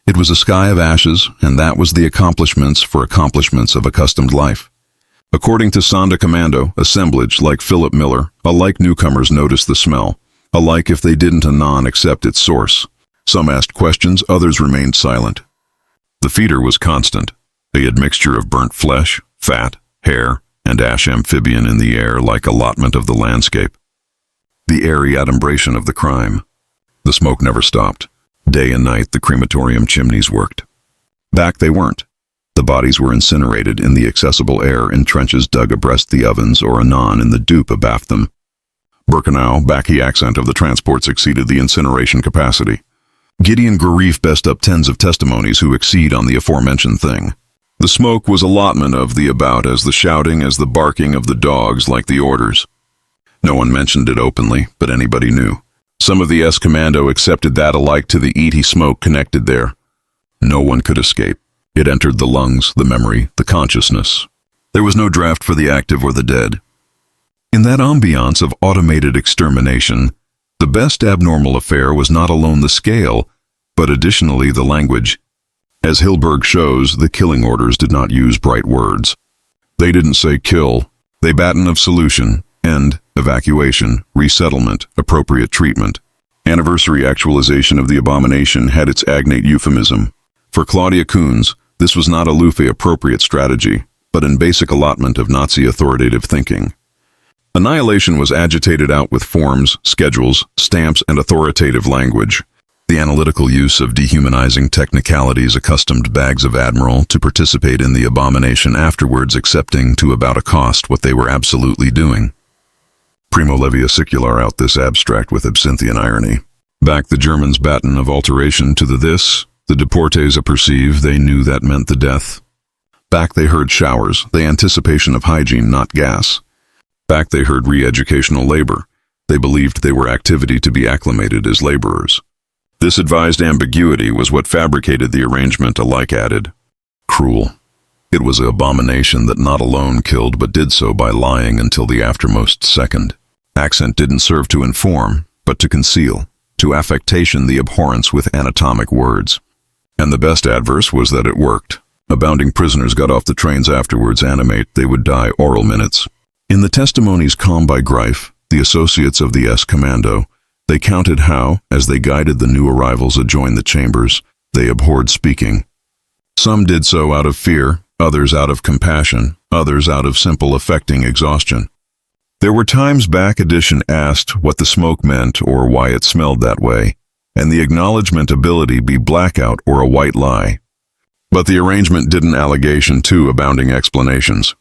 It was a sky of ashes, and that was the accomplishments for accomplishments of accustomed life. According to Sonda Commando, assemblage like Philip Miller, alike newcomers noticed the smell, alike if they didn't anon accept its source. Some asked questions, others remained silent. The feeder was constant, a admixture of burnt flesh, fat, hair, and ash amphibian in the air like allotment of the landscape. The airy adumbration of the crime. The smoke never stopped. Day and night the crematorium chimneys worked. Back they weren't. The bodies were incinerated in the accessible air in trenches dug abreast the ovens or anon in the dupe abaft them. Birkenau, Bacchi accent of the transports exceeded the incineration capacity. Gideon Garif best up tens of testimonies who exceed on the aforementioned thing. The smoke was allotment of the about as the shouting as the barking of the dogs like the orders. No one mentioned it openly, but anybody knew. Some of the S-Commando accepted that alike to the ET smoke connected there. No one could escape. It entered the lungs, the memory, the consciousness. There was no draft for the active or the dead. In that ambiance of automated extermination, the best abnormal affair was not alone the scale, but additionally the language. As Hilberg shows, the killing orders did not use bright words. They didn't say kill. They batten of solution, end, evacuation, resettlement, appropriate treatment. Anniversary actualization of the abomination had its agnate euphemism. For Claudia Kuhns, this was not a Lufe-appropriate strategy, but in basic allotment of Nazi authoritative thinking. Annihilation was agitated out with forms, schedules, stamps, and authoritative language. The analytical use of dehumanizing technicalities accustomed Bags of Admiral to participate in the abomination afterwards, accepting to about a cost what they were absolutely doing. Primo Levi acicular out this abstract with absinthian irony. Back the Germans' baton of alteration to the deportes aperceive, they knew that meant the death. Back they heard showers, the anticipation of hygiene, not gas. Back they heard re-educational labor. They believed they were activity to be acclimated as laborers. This advised ambiguity was what fabricated the arrangement alike added. Cruel. It was an abomination that not alone killed but did so by lying until the aftermost second. Accent didn't serve to inform, but to conceal, to affectation the abhorrence with anatomic words. And the best adverse was that it worked. Abounding prisoners got off the trains afterwards animate they would die oral minutes. In the testimonies calmed by Greif, the associates of the S-Commando, they counted how, as they guided the new arrivals adjoin the chambers, they abhorred speaking. Some did so out of fear, others out of compassion, others out of simple affecting exhaustion. There were times Back Edition asked what the smoke meant or why it smelled that way, and the acknowledgement ability be blackout or a white lie. But the arrangement didn't allegation two abounding explanations.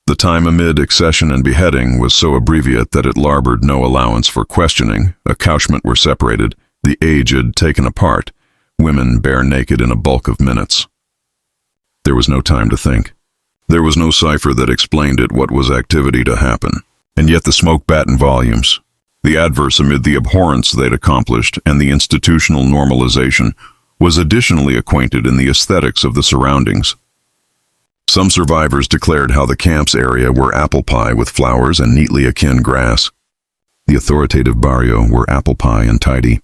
The time amid accession and beheading was so abbreviate that it larbored no allowance for questioning. Accouchement were separated, the aged taken apart, women bare naked in a bulk of minutes. There was no time to think. There was no cipher that explained it what was activity to happen, and yet the smoke batten volumes. The adverse amid the abhorrence they'd accomplished and the institutional normalization was additionally acquainted in the aesthetics of the surroundings. Some survivors declared how the camp's area were apple pie with flowers and neatly akin grass. The authoritative barrio were apple pie and tidy.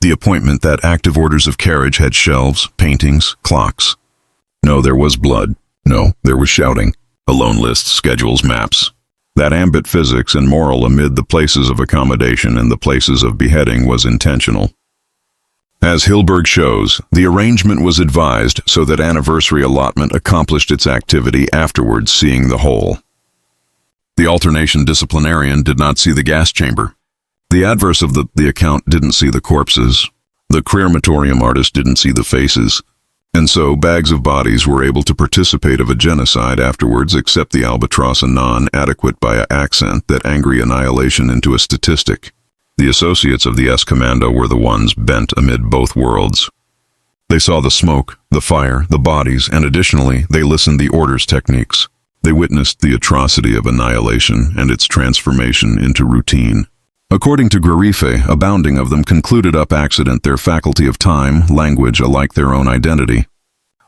The appointment that active orders of carriage had shelves, paintings, clocks. No, there was blood. No, there was shouting. Alone lists, schedules, maps. That ambit physics and moral amid the places of accommodation and the places of beheading was intentional. As Hilberg shows, the arrangement was advised so that anniversary allotment accomplished its activity afterwards, seeing the whole. The alternation disciplinarian did not see the gas chamber. The adverse of the account didn't see the corpses. The crematorium artist didn't see the faces. And so bags of bodies were able to participate of a genocide afterwards, except the albatross a non-adequate by a accent that angry annihilation into a statistic. The associates of the S-Commando were the ones bent amid both worlds. They saw the smoke, the fire, the bodies, and additionally, they listened the orders techniques. They witnessed the atrocity of annihilation and its transformation into routine. According to Greif, abounding of them concluded up accident their faculty of time, language, alike their own identity.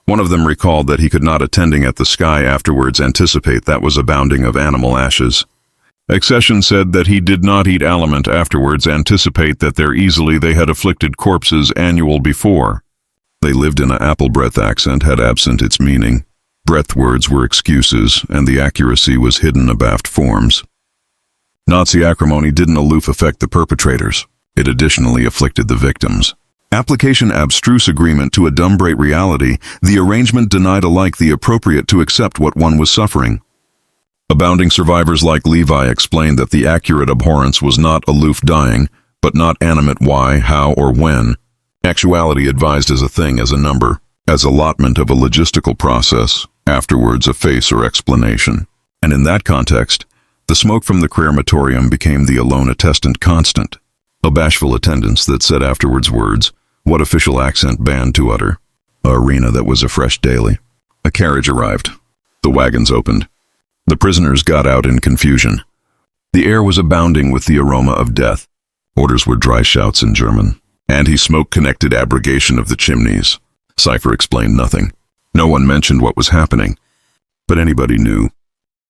One of them recalled that he could not attending at the sky afterwards anticipate that was abounding of animal ashes. Accession said that he did not eat aliment afterwards anticipate that there easily they had afflicted corpses annual before. They lived in a apple breath accent had absent its meaning. Breath words were excuses, and the accuracy was hidden abaft forms. Nazi acrimony didn't aloof affect the perpetrators. It additionally afflicted the victims. Application abstruse agreement to adumbrate reality, the arrangement denied alike the appropriate to accept what one was suffering. Abounding survivors like Levi explained that the accurate abhorrence was not aloof dying, but not animate why, how, or when. Actuality advised as a thing, as a number, as allotment of a logistical process, afterwards a face or explanation. And in that context, the smoke from the crematorium became the alone attestant constant, a bashful attendance that said afterwards words, what official accent banned to utter, a arena that was afresh daily. A carriage arrived. The wagons opened. The prisoners got out in confusion. The air was abounding with the aroma of death. Orders were dry shouts in German. Anti-smoke connected abrogation of the chimneys. Cypher explained nothing. No one mentioned what was happening, but anybody knew.